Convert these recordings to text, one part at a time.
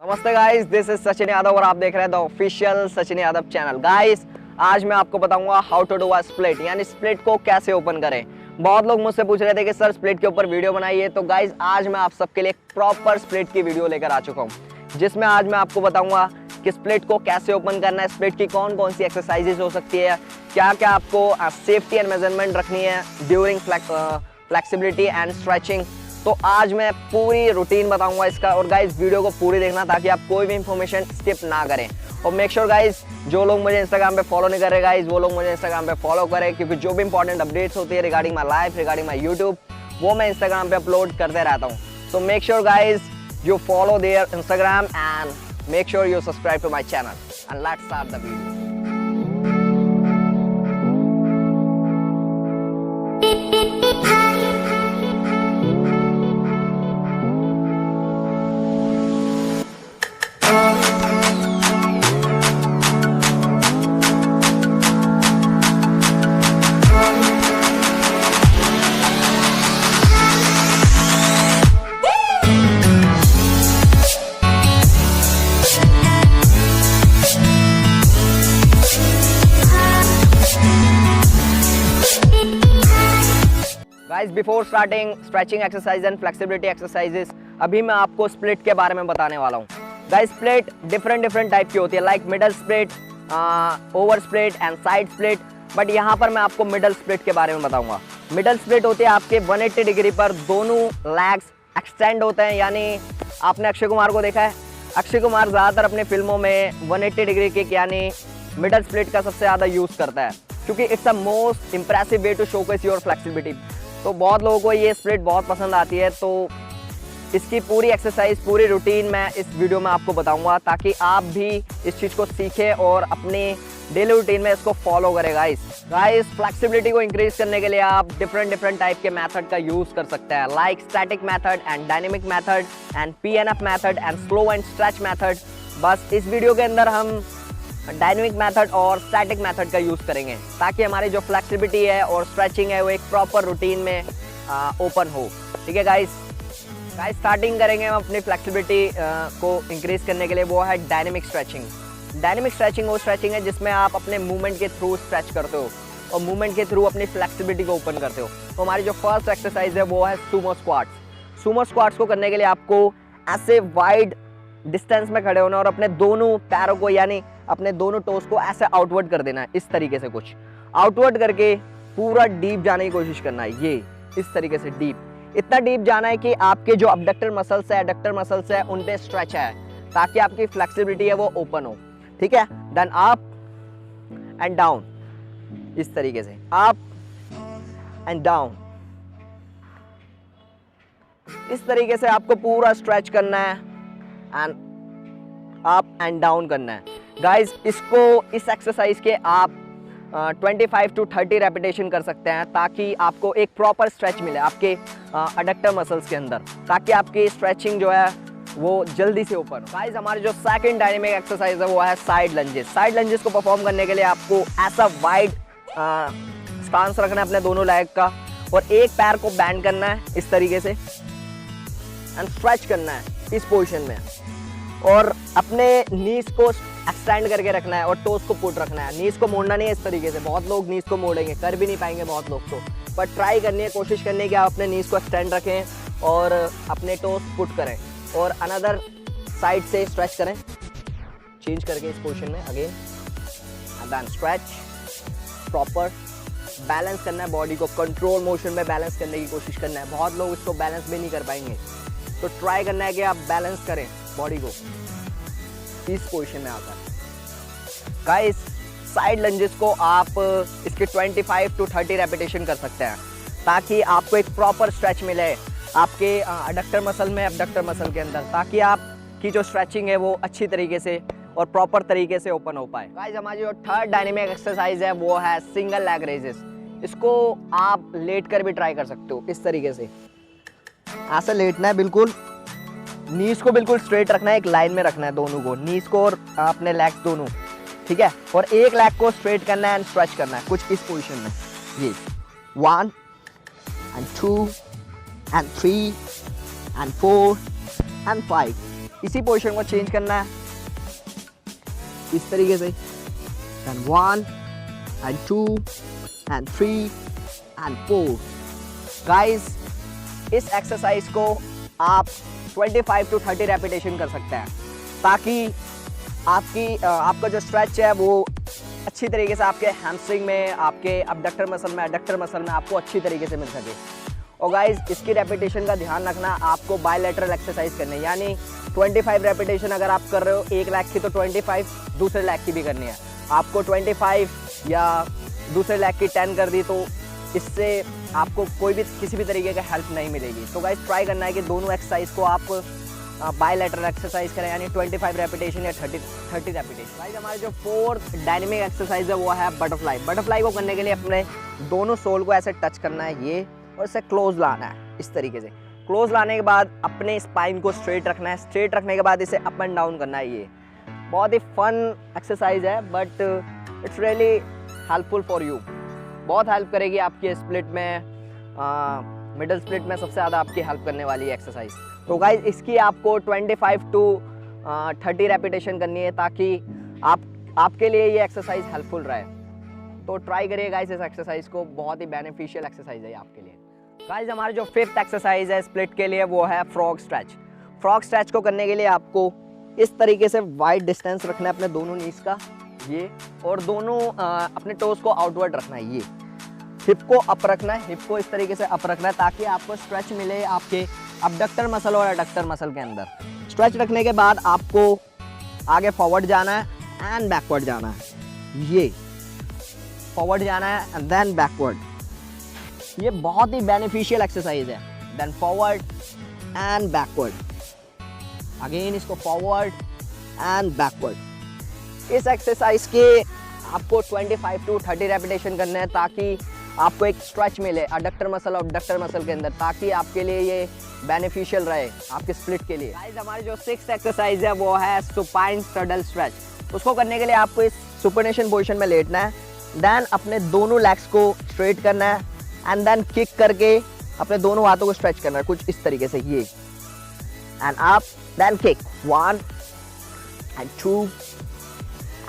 नमस्ते guys, this is Sachin Yadav और आप देख रहे हैं the official Sachin Yadav channel. Guys आज मैं आपको बताऊंगा how to do a split, यानी स्प्लिट को कैसे ओपन करें। बहुत लोग मुझसे पूछ रहे थे कि सर स्प्लिट के ऊपर वीडियो बनाइए, तो गाइस आज मैं आप सबके लिए एक प्रॉपर स्प्लिट की वीडियो लेकर आ चुका हूँ, जिसमें आज मैं आपको बताऊंगा कि स्प्लिट को कैसे ओपन करना है, स्प्लिट की कौन कौन सी एक्सरसाइजेज हो सकती है, क्या क्या आपको सेफ्टी एंड मेजरमेंट रखनी है ड्यूरिंग फ्लेक्सिबिलिटी एंड स्ट्रेचिंग। तो आज मैं पूरी रूटीन बताऊंगा इसका, और गाइस वीडियो को पूरी देखना ताकि आप कोई भी इंफॉर्मेशन स्किप ना करें। और मेक श्योर गाइस, जो लोग मुझे इंस्टाग्राम पे फॉलो नहीं कर रहे गाइस, वो लोग मुझे इंस्टाग्राम पे फॉलो करें, क्योंकि जो भी इंपॉर्टेंट अपडेट्स होती है regarding my life, regarding my YouTube, वो मैं इंस्टाग्राम पे अपलोड करते रहता हूँ। So make sure guys you follow their Instagram and make sure you subscribe to my channel, and let's start the video. Guys before starting stretching exercise and flexibility exercises, अभी मैं आपको split के बारे में बताने वाला हूँ। गाइस स्प्लिट डिफरेंट टाइप की होती है, like middle split, over split and side split. But यहाँ पर मैं आपको मिडल स्प्लिट के बारे में बताऊंगा। मिडल स्प्लिट होती है आपके 180 डिग्री पर दोनों लेग्स एक्सटेंड होते हैं, यानी आपने अक्षय कुमार को देखा है, अक्षय कुमार ज़्यादातर अपनी फिल्मों में 180 डिग्री किक यानी मिडल स्प्लिट का सबसे ज़्यादा यूज़ करता है, क्योंकि it's a most impressive way to showcase your flexibility. तो बहुत लोगों को ये स्प्लिट बहुत पसंद आती है, तो इसकी पूरी एक्सरसाइज, पूरी रूटीन मैं इस वीडियो में आपको बताऊंगा, ताकि आप भी इस चीज़ को सीखें और अपने डेली रूटीन में इसको फॉलो करें। गाइस फ्लेक्सिबिलिटी को इंक्रीज करने के लिए आप डिफरेंट टाइप के मेथड का यूज़ कर सकते हैं, like static method and dynamic method and PNF method and slow and stretch method. बस इस वीडियो के अंदर हम डायनेमिक मेथड और स्टैटिक मेथड का यूज़ करेंगे, ताकि हमारी जो फ्लेक्सिबिलिटी है और स्ट्रेचिंग है वो एक प्रॉपर रूटीन में ओपन हो। ठीक है गाइस स्टार्टिंग करेंगे हम अपनी फ्लेक्सिबिलिटी को इंक्रीज करने के लिए, वो है डायनेमिक स्ट्रेचिंग। डायनेमिक स्ट्रेचिंग वो स्ट्रेचिंग है जिसमें आप अपने मूवमेंट के थ्रू स्ट्रेच करते हो और मूवमेंट के थ्रू अपनी फ्लेक्सिबिलिटी को ओपन करते हो। तो हमारी जो फर्स्ट एक्सरसाइज है वो है सुमो स्क्वाट्स। सुमो स्क्वाट्स को करने के लिए आपको ऐसे वाइड डिस्टेंस में खड़े होना और अपने दोनों पैरों को, यानी अपने दोनों टोस को ऐसे आउटवर्ड कर देना है, इस तरीके से कुछ आउटवर्ड करके पूरा डीप जाने की कोशिश करना है। ये इस तरीके से डीप, इतना डीप जाना है कि आपके जो अबडक्टर मसल्स है, एडक्टर मसल्स है, उन पे स्ट्रेच है, ताकि आपकी फ्लेक्सिबिलिटी है वो ओपन हो। ठीक है, देन अप एंड डाउन, इस तरीके से अप एंड डाउन, इस तरीके से आपको पूरा स्ट्रेच करना है एंड अप एंड डाउन करना है। गाइस इसको, इस एक्सरसाइज के आप 25 to 30 रेपिटेशन कर सकते हैं, ताकि आपको एक प्रॉपर स्ट्रेच मिले आपके अडक्टर मसल्स के अंदर, ताकि आपकी स्ट्रेचिंग जो है वो जल्दी से ओपन हो। गाइस हमारी जो सेकंड डायनेमिक एक्सरसाइज है वो है साइड लंजेस। साइड लंजेस को परफॉर्म करने के लिए आपको ऐसा वाइड स्टांस रखना है अपने दोनों लेग का, और एक पैर को बैंड करना है इस तरीके से एंड स्ट्रेच करना है इस पोजीशन में, और अपने नीज को एक्सटेंड करके रखना है और टोस को पुट रखना है। नीज को मोड़ना नहीं है इस तरीके से, बहुत लोग नीज को मोड़ेंगे, कर भी नहीं पाएंगे बहुत लोग तो, पर ट्राई करनी है, कोशिश करनी है कि आप अपने नीज को एक्सटेंड रखें और अपने टोस पुट करें, और अनदर साइड से स्ट्रेच करें, चेंज करके इस पोजीशन में again, and then stretch. Proper balance करना है बॉडी को, कंट्रोल मोशन में बैलेंस करने की कोशिश करना है। बहुत लोग इसको बैलेंस भी नहीं कर पाएंगे, तो ट्राई करना है कि आप बैलेंस करें बॉडी को इस पोजीशन में आकर। गाइस साइड लंजेस को आप इसके 25 to 30 रेपिटेशन कर सकते हैं, ताकि आपको एक प्रॉपर स्ट्रेच मिले आपके अडक्टर मसल में, अबडक्टर मसल के अंदर, ताकि आपकी जो स्ट्रेचिंग है वो अच्छी तरीके से और प्रॉपर तरीके से ओपन हो पाए। गाइस हमारी जो थर्ड डायनेमिक एक्सरसाइज है वो है सिंगल लेग रेजेस। इसको आप लेट कर भी ट्राई कर सकते हो, इस तरीके से ऐसे लेटना है, बिल्कुल नीज को बिल्कुल स्ट्रेट रखना है, एक लाइन में रखना है दोनों को, नीज को और अपने लेग्स दोनों। ठीक है, और एक लेग को स्ट्रेट करना है एंड स्ट्रेच करना है कुछ इस पोजीशन में। ये 1 and 2 and 3 and 4 and 5 इसी पोजीशन को चेंज करना है इस तरीके से। And 1 and 2 and 3 and 4। Guys इस एक्सरसाइज को आप 25 to 30 रेपिटेशन कर सकते हैं, ताकि आपका जो स्ट्रेच है वो अच्छी तरीके से आपके हैमस्ट्रिंग में, आपके अबडक्टर मसल में, एडक्टर मसल में आपको अच्छी तरीके से मिल सके। और गाइस इसकी रेपिटेशन का ध्यान रखना, आपको बायलैटरल एक्सरसाइज करनी है, यानी 25 रेपिटेशन अगर आप कर रहे हो एक लेग की तो 25 दूसरे लेग की भी करनी है। आपको 25 या दूसरे लेग की 10 कर दी तो इससे आपको कोई भी किसी भी तरीके का हेल्प नहीं मिलेगी। तो गाइस ट्राई करना है कि दोनों एक्सरसाइज को आप बायलैटरल एक्सरसाइज करें, यानी 25 रेपिटेशन या 30 रेपिटेशन। गाइस हमारे जो फोर्थ डायनेमिक एक्सरसाइज है वो है बटरफ्लाई। बटरफ्लाई को करने के लिए अपने दोनों सोल को ऐसे टच करना है ये, और इसे क्लोज लाना है इस तरीके से। क्लोज लाने के बाद अपने स्पाइन को स्ट्रेट रखना है, स्ट्रेट रखने के बाद इसे अप एंड डाउन करना है। ये बहुत ही फन एक्सरसाइज है, but it's really helpful for you. बहुत हेल्प करेगी आपकी स्प्लिट में, मिडल स्प्लिट में सबसे ज़्यादा आपकी हेल्प करने वाली एक्सरसाइज। तो गाइस इसकी आपको 25 to 30 रेपिटेशन करनी है, ताकि आपके लिए ये एक्सरसाइज हेल्पफुल रहे। तो ट्राई करिए गाइस इस एक्सरसाइज को, बहुत ही बेनिफिशियल एक्सरसाइज है आपके लिए। गाइस हमारे जो फिफ्थ एक्सरसाइज है स्प्लिट के लिए वो है फ्रॉग स्ट्रेच। फ्रॉग स्ट्रेच को करने के लिए आपको इस तरीके से वाइड डिस्टेंस रखना है अपने दोनों नीज का ये, और दोनों अपने टोस को आउटवर्ड रखना है। ये हिप को अप रखना है, हिप को इस तरीके से अप रखना है ताकि आपको स्ट्रेच मिले आपके अबडक्टर मसल और एडक्टर मसल के अंदर। स्ट्रेच रखने के बाद आपको आगे फॉरवर्ड जाना है एंड बैकवर्ड जाना है। ये फॉरवर्ड जाना है एंड देन बैकवर्ड। ये बहुत ही बेनिफिशियल एक्सरसाइज है। Then forward and backward, again इसको फॉरवर्ड एंड बैकवर्ड। इस एक्सरसाइज के आपको 25 to 30 रेपिटेशन करना है, ताकि आपको एक स्ट्रेच मिले अडक्टर मसल और अबडक्टर मसल के अंदर, ताकि आपके लिए ये बेनिफिशियल रहे आपके स्प्लिट के लिए। गाइस हमारी जो सिक्स्थ एक्सरसाइज है वो है सुपाइन स्ट्रडल स्ट्रेच। उसको करने के लिए आपको इस सुपरनेशन पोजीशन में लेटना है, देन अपने दोनों लेग्स को स्ट्रेट करना है एंड देन किक करके अपने दोनों हाथों को स्ट्रेच करना है कुछ इस तरीके से। ये and up then kick 1 and 2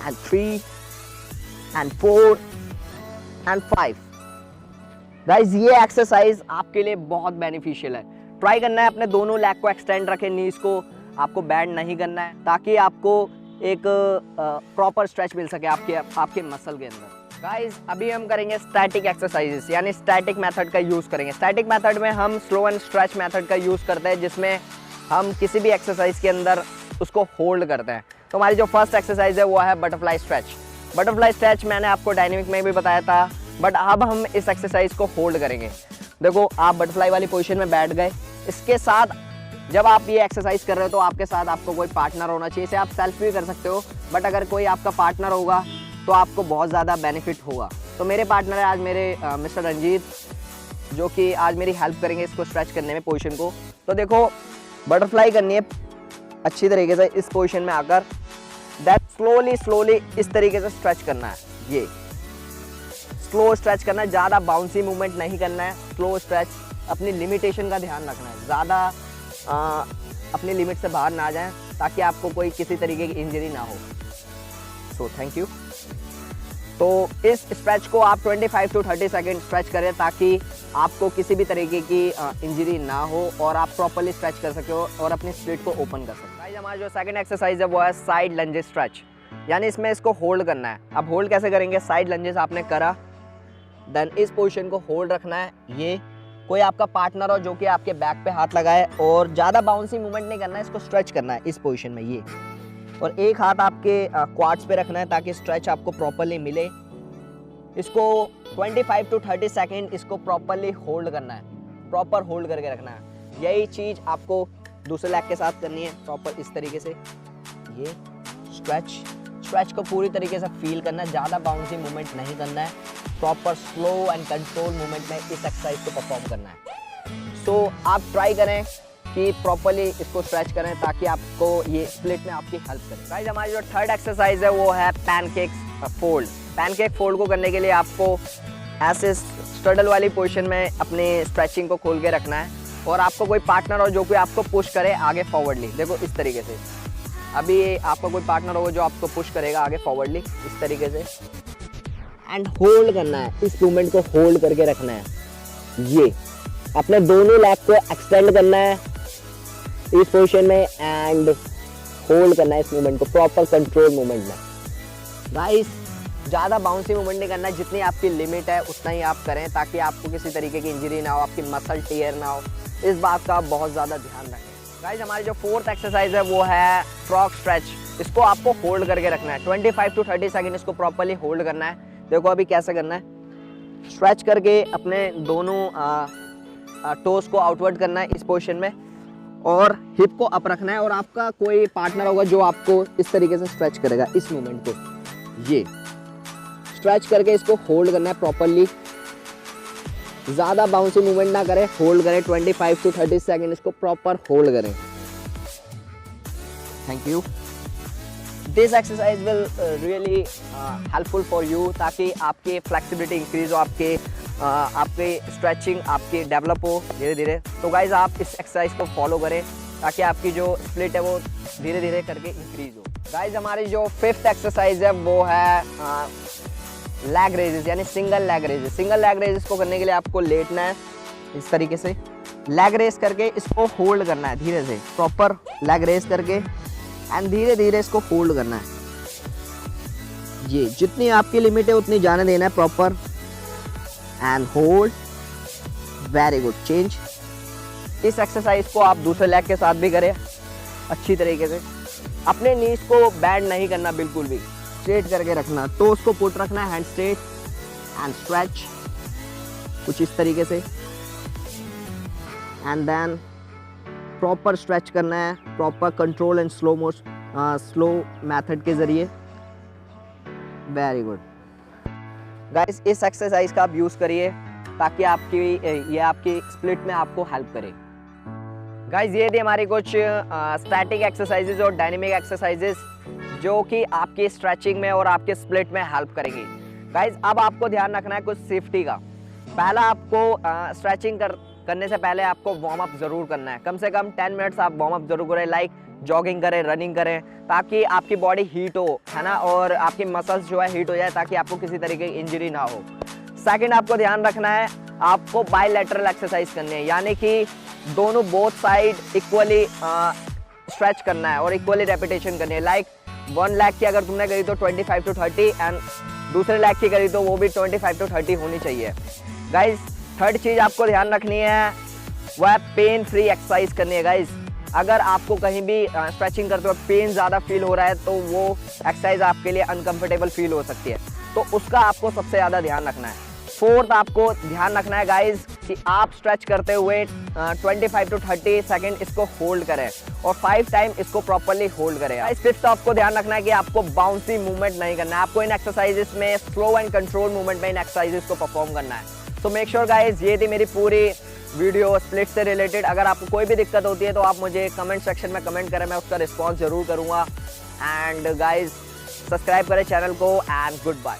and 3 and 4 and 5। Guys ये एक्सरसाइज आपके लिए बहुत बेनिफिशियल है। ट्राई करना है अपने दोनों लेग को एक्सटेंड रखें, नीज को आपको बैंड नहीं करना है, ताकि आपको एक प्रॉपर स्ट्रेच मिल सके आपके मसल के अंदर। गाइस अभी हम करेंगे स्टैटिक एक्सरसाइजेस, यानी स्टैटिक मेथड का यूज़ करेंगे। स्टैटिक मेथड में हम स्लो एंड स्ट्रेच मेथड का यूज़ करते हैं, जिसमें हम किसी भी एक्सरसाइज के अंदर उसको होल्ड करते हैं। तो हमारी जो फर्स्ट एक्सरसाइज है वो है बटरफ्लाई स्ट्रेच। बटरफ्लाई स्ट्रेच मैंने आपको डायनेमिक में भी बताया था, बट अब हम इस एक्सरसाइज को होल्ड करेंगे। देखो आप बटरफ्लाई वाली पोजीशन में बैठ गए, इसके साथ जब आप ये एक्सरसाइज कर रहे हो तो आपके साथ आपको कोई पार्टनर होना चाहिए। इसे आप सेल्फ भी कर सकते हो, बट अगर कोई आपका पार्टनर होगा तो आपको बहुत ज़्यादा बेनिफिट होगा। तो मेरे पार्टनर है आज मेरे मिस्टर रंजीत, जो कि आज मेरी हेल्प करेंगे इसको स्ट्रेच करने में पोजीशन को। तो देखो बटरफ्लाई करनी है अच्छी तरीके से इस पोजीशन में आकर, दैट स्लोली इस तरीके से स्ट्रेच करना है। ये स्लो स्ट्रेच करना है, ज़्यादा बाउंसी मूवमेंट नहीं करना है, स्लो स्ट्रेच। अपनी लिमिटेशन का ध्यान रखना है, ज़्यादा अपनी लिमिट से बाहर ना जाएं, ताकि आपको कोई किसी तरीके की इंजरी ना हो। So thank you. तो इस स्ट्रेच को आप 25 to 30 सेकेंड स्ट्रेच करें, ताकि आपको किसी भी तरीके की इंजरी ना हो और आप प्रॉपर्ली स्ट्रेच कर सके और अपनी स्प्लिट को ओपन कर सकें। गाइस हमारा जो सेकंड एक्सरसाइज है वो है साइड लंजेस स्ट्रेच, यानी इसमें इसको होल्ड करना है। अब होल्ड कैसे करेंगे? साइड लंजेस आपने करा, देन इस पोजीशन को होल्ड रखना है। ये कोई आपका पार्टनर हो जो कि आपके बैक पे हाथ लगाए, और ज़्यादा बाउंसी मूवमेंट नहीं करना है, इसको स्ट्रेच करना है इस पोजीशन में। ये और एक हाथ आपके क्वाड्स पे रखना है ताकि स्ट्रेच आपको प्रॉपर्ली मिले। इसको 25 to 30 सेकेंड इसको प्रॉपर्ली होल्ड करना है, प्रॉपर होल्ड करके रखना है। यही चीज़ आपको दूसरे लेग के साथ करनी है, प्रॉपर इस तरीके से। ये स्ट्रेच को पूरी तरीके से फील करना है, ज़्यादा बाउंसी मूवमेंट नहीं करना है, proper slow and control movement में इस एक्सरसाइज को परफॉर्म करना है। सो आप ट्राई करें कि प्रॉपर्ली इसको स्ट्रेच करें, ताकि आपको ये स्प्लिट में आपकी हेल्प करे। गाइस हमारी जो थर्ड एक्सरसाइज है वो है पैनकेक्स फोल्ड। पैनकेक फोल्ड को करने के लिए आपको ऐसे स्ट्रडल वाली पोजीशन में अपने स्ट्रेचिंग को खोल के रखना है, और आपको कोई पार्टनर हो जो कोई आपको पुश करे आगे फॉरवर्डली, देखो इस तरीके से। अभी आपका कोई पार्टनर होगा जो आपको पुश करेगा आगे फॉरवर्डली इस तरीके से, एंड होल्ड करना है, इस मूवमेंट को होल्ड करके रखना है। ये अपने दोनों लेग को एक्सटेंड करना है इस पोजीशन में एंड होल्ड करना है इस मूवमेंट को प्रॉपर कंट्रोल मूवमेंट में। गाइस ज़्यादा बाउंसी मूवमेंट नहीं करना है, जितनी आपकी लिमिट है उतना ही आप करें ताकि आपको किसी तरीके की इंजरी ना हो, आपकी मसल टीयर ना हो, इस बात का आप बहुत ज़्यादा ध्यान रखें। गाइस हमारी जो फोर्थ एक्सरसाइज है वो है फ्रॉग स्ट्रेच। इसको आपको होल्ड करके रखना है 25 to 30 सेकेंड, इसको प्रॉपरली होल्ड करना है। देखो अभी कैसे करना है, स्ट्रेच करके अपने दोनों टोस को आउटवर्ड करना है इस पोजीशन में और हिप को अप रखना है, और आपका कोई पार्टनर होगा जो आपको इस तरीके से स्ट्रेच करेगा इस मूवमेंट को। ये स्ट्रेच करके इसको होल्ड करना है प्रॉपरली, ज़्यादा बाउंसी मूवमेंट ना करें, होल्ड करें 25 to 30 सेकेंड, इसको प्रॉपर होल्ड करें। Thank you. This exercise will really helpful for you, ताकि आपकी फ्लेक्सिबिलिटी इंक्रीज हो, आपके स्ट्रेचिंग आपकी डेवलप हो धीरे धीरे। तो गाइज आप इस एक्सरसाइज को फॉलो करें ताकि आपकी जो स्प्लिट है वो धीरे धीरे करके इंक्रीज हो। गाइज हमारी जो फिफ्थ एक्सरसाइज है वो है लैग रेजेस, यानी single lag raises. Single lag raises को करने के लिए आपको लेटना है इस तरीके से, लैग रेस करके इसको होल्ड करना है धीरे से, प्रॉपर लैग रेस करके एंड धीरे धीरे इसको होल्ड करना है। ये जितनी आपकी लिमिट है उतनी जाने देना है proper and hold. Very good, change. इस एक्सरसाइज को आप दूसरे लेग के साथ भी करें अच्छी तरीके से। अपने नीज को बैंड नहीं करना, बिल्कुल भी स्ट्रेट करके रखना, तो उसको पुट रखना है, हैंड स्ट्रेट एंड स्ट्रेच कुछ इस तरीके से, एंड देन प्रॉपर स्ट्रेच करना है, proper control and slow method के जरिए। वेरी गुड गाइस, इस एक्सरसाइज का आप यूज करिए ताकि ये आपकी स्प्लिट में आपको हेल्प करे। गाइस ये थी हमारी कुछ स्टैटिक एक्सरसाइजेज और डायनेमिक एक्सरसाइजेज जो कि आपकी स्ट्रेचिंग में और आपके स्प्लिट में हेल्प करेगी। गाइस अब आपको ध्यान रखना है कुछ सेफ्टी का। पहला आपको स्ट्रेचिंग करने से पहले आपको वार्म अप जरूर करना है, कम से कम 10 मिनट्स आप वार्म अप जरूर करें, लाइक जॉगिंग करें, रनिंग करें, ताकि आपकी बॉडी हीट हो, है ना, और आपकी मसल्स जो है हीट हो जाए ताकि आपको किसी तरीके की इंजरी ना हो। सेकंड आपको ध्यान रखना है, आपको बायलैटरल एक्सरसाइज करनी है, यानी कि दोनों बोथ साइड इक्वली स्ट्रेच करना है और इक्वली रेपिटेशन करनी है। लाइक वन लेग की अगर तुमने करी तो 25 to 30 एंड दूसरे लेग की करी तो वो भी 25 to 30 होनी चाहिए। गाइज थर्ड चीज आपको ध्यान रखनी है वह पेन फ्री एक्सरसाइज करनी है। गाइज अगर आपको कहीं भी स्ट्रेचिंग करते वक्त पेन ज़्यादा फील हो रहा है तो वो एक्सरसाइज आपके लिए अनकंफर्टेबल फील हो सकती है, तो उसका आपको सबसे ज़्यादा ध्यान रखना है। फोर्थ आपको ध्यान रखना है गाइज कि आप स्ट्रेच करते हुए 25 to 30 सेकेंड इसको होल्ड करें और 5 टाइम इसको प्रॉपरली होल्ड करें। गाइज फिफ्थ आपको ध्यान रखना है कि आपको बाउंसी मूवमेंट नहीं करना है, आपको इन एक्सरसाइजेस में स्लो एंड कंट्रोल मूवमेंट में इन एक्सरसाइजेस को परफॉर्म करना है। तो मेक श्योर गाइज ये थी मेरी पूरी वीडियो स्प्लिट से रिलेटेड। अगर आपको कोई भी दिक्कत होती है तो आप मुझे कमेंट सेक्शन में कमेंट करें, मैं उसका रिस्पॉन्स जरूर करूँगा। एंड गाइज सब्सक्राइब करें चैनल को एंड गुड बाय।